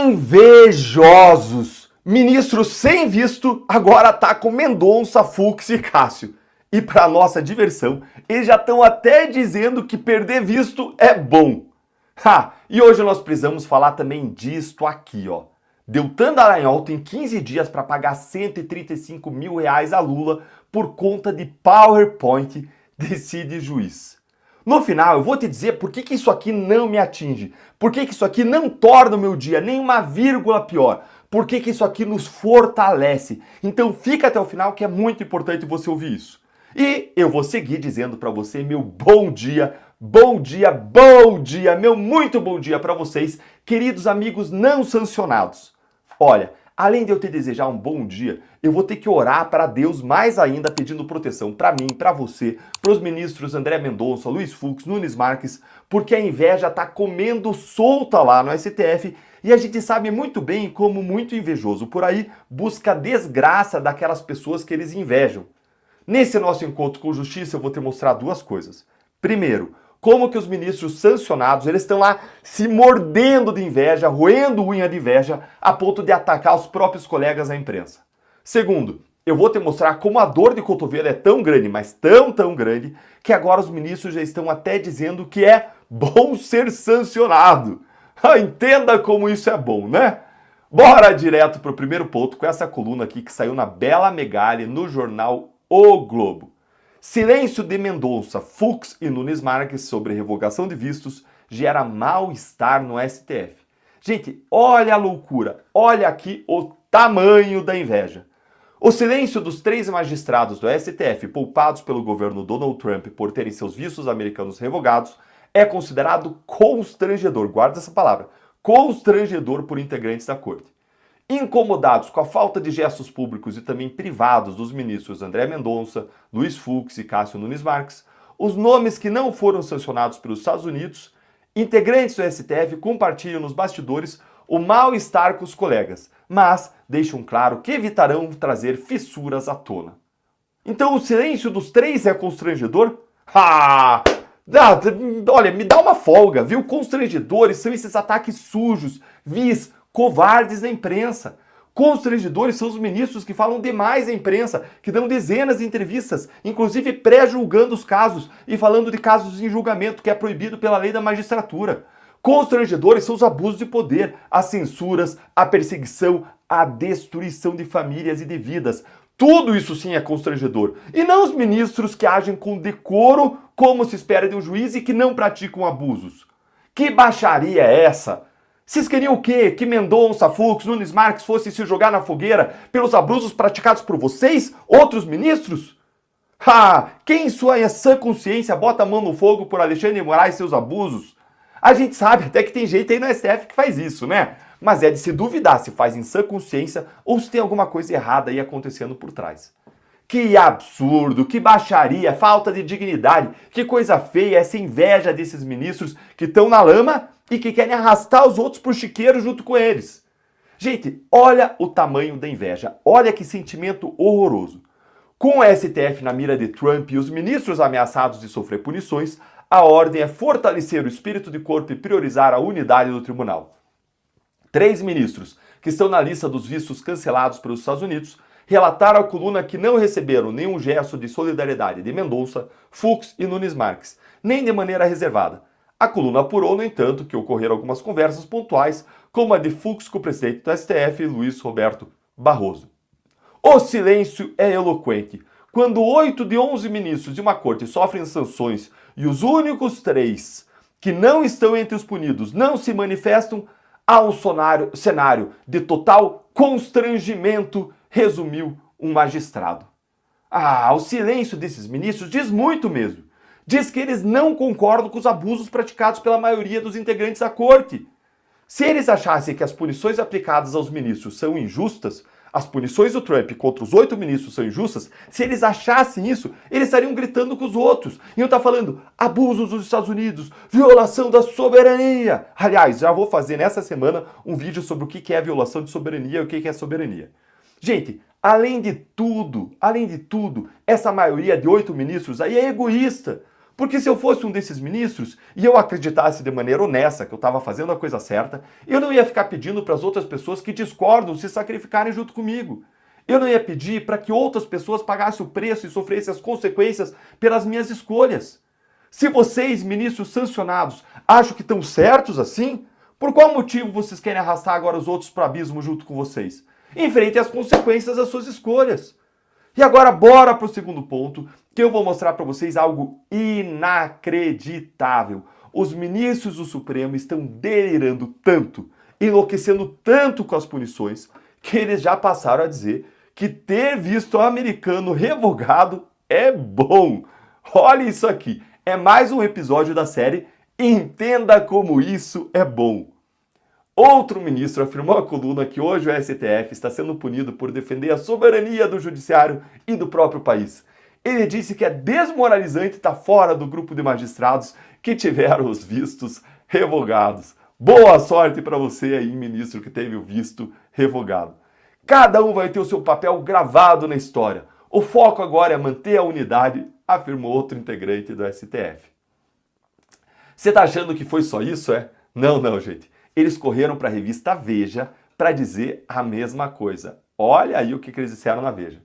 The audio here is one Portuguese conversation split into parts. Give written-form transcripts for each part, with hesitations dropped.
Invejosos! Ministro sem visto agora tá com Mendonça, Fux e Cássio. E para nossa diversão, eles já estão até dizendo que perder visto é bom. E hoje nós precisamos falar também disto aqui, ó. Deltan Dallagnol tem 15 dias para pagar 135 mil reais a Lula por conta de PowerPoint, decide juiz. No final, eu vou te dizer por que isso aqui não me atinge, por que isso aqui não torna o meu dia nem uma vírgula pior, por que isso aqui nos fortalece. Então fica até o final que é muito importante você ouvir isso. E eu vou seguir dizendo para você meu bom dia, meu muito bom dia para vocês, queridos amigos não sancionados. Olha, além de eu te desejar um bom dia, eu vou ter que orar para Deus mais ainda pedindo proteção para mim, para você, para os ministros André Mendonça, Luiz Fux, Nunes Marques, porque a inveja está comendo solta lá no STF e a gente sabe muito bem como muito invejoso por aí busca a desgraça daquelas pessoas que eles invejam. Nesse nosso encontro com justiça eu vou te mostrar duas coisas. Primeiro, como que os ministros sancionados, eles estão lá se mordendo de inveja, roendo unha de inveja, a ponto de atacar os próprios colegas na imprensa. Segundo, eu vou te mostrar como a dor de cotovelo é tão grande, mas tão grande, que agora os ministros já estão até dizendo que é bom ser sancionado. Entenda como isso é bom, né? Bora direto para o primeiro ponto com essa coluna aqui que saiu na Bela Megali no jornal O Globo. Silêncio de Mendonça, Fux e Nunes Marques sobre revogação de vistos gera mal-estar no STF. Gente, olha a loucura, olha aqui o tamanho da inveja. O silêncio dos 3 magistrados do STF poupados pelo governo Donald Trump por terem seus vistos americanos revogados é considerado constrangedor, guarda essa palavra, constrangedor por integrantes da corte. Incomodados com a falta de gestos públicos e também privados dos ministros André Mendonça, Luiz Fux e Cássio Nunes Marques, os nomes que não foram sancionados pelos Estados Unidos, integrantes do STF compartilham nos bastidores o mal-estar com os colegas, mas deixam claro que evitarão trazer fissuras à tona. Então o silêncio dos 3 é constrangedor? Olha, me dá uma folga, viu? Constrangedores são esses ataques sujos, vis, covardes na imprensa. Constrangedores são os ministros que falam demais à imprensa, que dão dezenas de entrevistas, inclusive pré-julgando os casos e falando de casos em julgamento, que é proibido pela lei da magistratura. Constrangedores são os abusos de poder, as censuras, a perseguição, a destruição de famílias e de vidas. Tudo isso sim é constrangedor. E não os ministros que agem com decoro, como se espera de um juiz e que não praticam abusos. Que baixaria é essa? Vocês queriam o quê? Que Mendonça, Fux, Nunes Marques fossem se jogar na fogueira pelos abusos praticados por vocês, outros ministros? Quem em sua sã consciência bota a mão no fogo por Alexandre de Moraes e seus abusos? A gente sabe até que tem gente aí no STF que faz isso, né? Mas é de se duvidar se faz em sã consciência ou se tem alguma coisa errada aí acontecendo por trás. Que absurdo, que baixaria, falta de dignidade, que coisa feia essa inveja desses ministros que estão na lama e que querem arrastar os outros pro chiqueiro junto com eles. Gente, olha o tamanho da inveja, olha que sentimento horroroso. Com o STF na mira de Trump e os ministros ameaçados de sofrer punições, a ordem é fortalecer o espírito de corpo e priorizar a unidade do tribunal. 3 ministros, que estão na lista dos vistos cancelados pelos Estados Unidos, relataram à coluna que não receberam nenhum gesto de solidariedade de Mendonça, Fux e Nunes Marques, nem de maneira reservada. A coluna apurou, no entanto, que ocorreram algumas conversas pontuais, como a de Fux com o presidente do STF, Luiz Roberto Barroso. O silêncio é eloquente. Quando 8 de 11 ministros de uma corte sofrem sanções e os únicos 3 que não estão entre os punidos não se manifestam, há um cenário de total constrangimento, resumiu um magistrado. O silêncio desses ministros diz muito mesmo. Diz que eles não concordam com os abusos praticados pela maioria dos integrantes da corte. Se eles achassem que as punições aplicadas aos ministros são injustas, as punições do Trump contra os 8 ministros são injustas, se eles achassem isso, eles estariam gritando com os outros. Iam estar falando abusos dos Estados Unidos, violação da soberania. Aliás, já vou fazer nessa semana um vídeo sobre o que é violação de soberania e o que é soberania. Gente, além de tudo, essa maioria de 8 ministros aí é egoísta. Porque se eu fosse um desses ministros e eu acreditasse de maneira honesta que eu estava fazendo a coisa certa, eu não ia ficar pedindo para as outras pessoas que discordam se sacrificarem junto comigo. Eu não ia pedir para que outras pessoas pagassem o preço e sofressem as consequências pelas minhas escolhas. Se vocês, ministros sancionados, acham que estão certos assim, por qual motivo vocês querem arrastar agora os outros para o abismo junto com vocês? Enfrentem as consequências das suas escolhas. E agora bora para o segundo ponto, que eu vou mostrar para vocês algo inacreditável. Os ministros do Supremo estão delirando tanto, enlouquecendo tanto com as punições, que eles já passaram a dizer que ter visto americano revogado é bom. Olha isso aqui, é mais um episódio da série Entenda Como Isso é Bom. Outro ministro afirmou à coluna que hoje o STF está sendo punido por defender a soberania do judiciário e do próprio país. Ele disse que é desmoralizante estar fora do grupo de magistrados que tiveram os vistos revogados. Boa sorte para você aí, ministro, que teve o visto revogado. Cada um vai ter o seu papel gravado na história. O foco agora é manter a unidade, afirmou outro integrante do STF. Você tá achando que foi só isso, é? Não, gente. Eles correram para a revista Veja para dizer a mesma coisa. Olha aí o que eles disseram na Veja.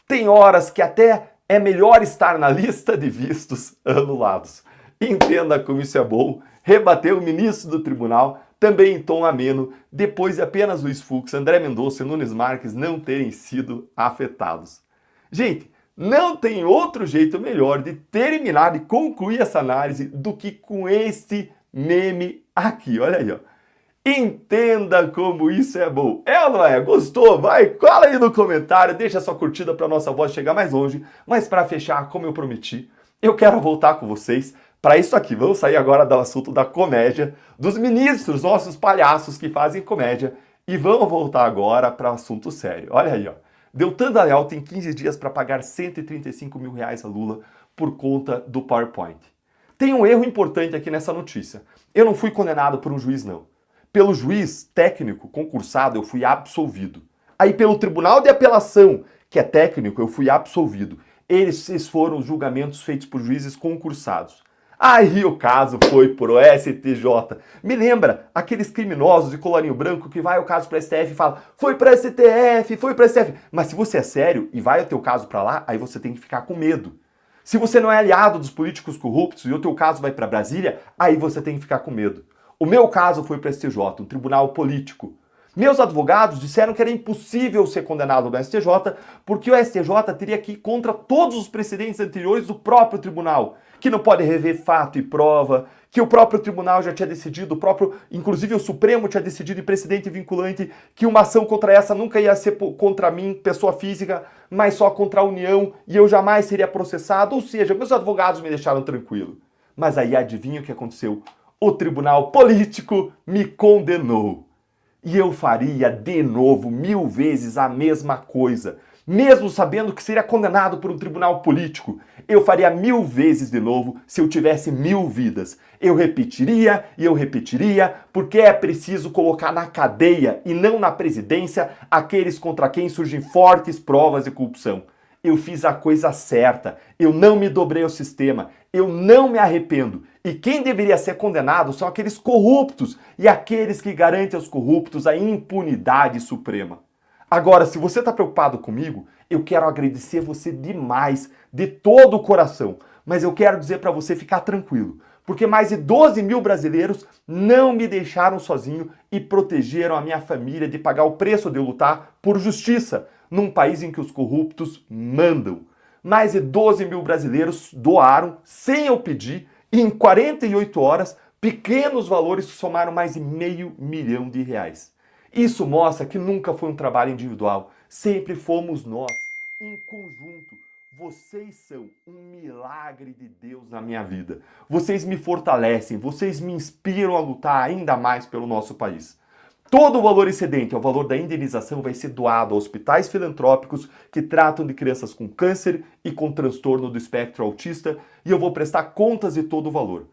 Tem horas que até é melhor estar na lista de vistos anulados. Entenda como isso é bom. Rebateu o ministro do tribunal, também em tom ameno, depois de apenas Luiz Fux, André Mendonça e Nunes Marques não terem sido afetados. Gente, não tem outro jeito melhor de terminar e concluir essa análise do que com este meme aqui. Olha aí, ó. Entenda como isso é bom. É ou não é? Gostou? Vai, cola aí no comentário, deixa sua curtida para nossa voz chegar mais longe. Mas para fechar, como eu prometi, eu quero voltar com vocês para isso aqui. Vamos sair agora do assunto da comédia, dos ministros, nossos palhaços que fazem comédia. E vamos voltar agora para o assunto sério. Olha aí, ó. Deltan Dallagnol tem 15 dias para pagar 135 mil reais a Lula por conta do PowerPoint. Tem um erro importante aqui nessa notícia. Eu não fui condenado por um juiz, não. Pelo juiz técnico concursado, eu fui absolvido. Aí pelo Tribunal de Apelação, que é técnico, eu fui absolvido. Esses foram os julgamentos feitos por juízes concursados. Aí o caso foi pro STJ. Me lembra aqueles criminosos de colarinho branco que vai o caso pro STF e fala foi pro STF, foi pro STF. Mas se você é sério e vai o teu caso para lá, aí você tem que ficar com medo. Se você não é aliado dos políticos corruptos e o teu caso vai para Brasília, aí você tem que ficar com medo. O meu caso foi para o STJ, um tribunal político. Meus advogados disseram que era impossível ser condenado no STJ porque o STJ teria que ir contra todos os precedentes anteriores do próprio tribunal, que não pode rever fato e prova, que o próprio tribunal já tinha decidido, inclusive o Supremo tinha decidido em precedente vinculante que uma ação contra essa nunca ia ser contra mim, pessoa física, mas só contra a União e eu jamais seria processado, ou seja, meus advogados me deixaram tranquilo. Mas aí adivinha o que aconteceu? O tribunal político me condenou. E eu faria de novo 1000 vezes a mesma coisa. Mesmo sabendo que seria condenado por um tribunal político, eu faria 1000 vezes de novo se eu tivesse 1000 vidas. Eu repetiria e eu repetiria, porque é preciso colocar na cadeia e não na presidência aqueles contra quem surgem fortes provas de corrupção. Eu fiz a coisa certa, eu não me dobrei ao sistema, eu não me arrependo. E quem deveria ser condenado são aqueles corruptos e aqueles que garantem aos corruptos a impunidade suprema. Agora, se você está preocupado comigo, eu quero agradecer você demais, de todo o coração. Mas eu quero dizer para você ficar tranquilo, porque mais de 12 mil brasileiros não me deixaram sozinho e protegeram a minha família de pagar o preço de eu lutar por justiça, num país em que os corruptos mandam. Mais de 12 mil brasileiros doaram, sem eu pedir, e em 48 horas, pequenos valores somaram mais de R$500 milhão. Isso mostra que nunca foi um trabalho individual, sempre fomos nós, em conjunto. Vocês são um milagre de Deus na minha vida. Vocês me fortalecem, vocês me inspiram a lutar ainda mais pelo nosso país. Todo o valor excedente ao valor da indenização vai ser doado a hospitais filantrópicos que tratam de crianças com câncer e com transtorno do espectro autista e eu vou prestar contas de todo o valor.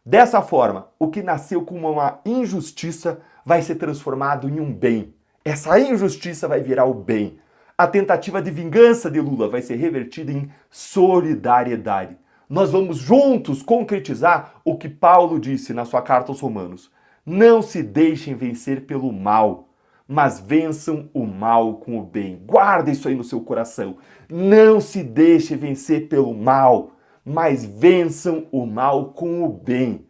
Dessa forma, o que nasceu como uma injustiça vai ser transformado em um bem. Essa injustiça vai virar o bem. A tentativa de vingança de Lula vai ser revertida em solidariedade. nós vamos juntos concretizar o que Paulo disse na sua carta aos Romanos. Não se deixem vencer pelo mal, mas vençam o mal com o bem. Guarda isso aí no seu coração. Não se deixe vencer pelo mal, mas vençam o mal com o bem.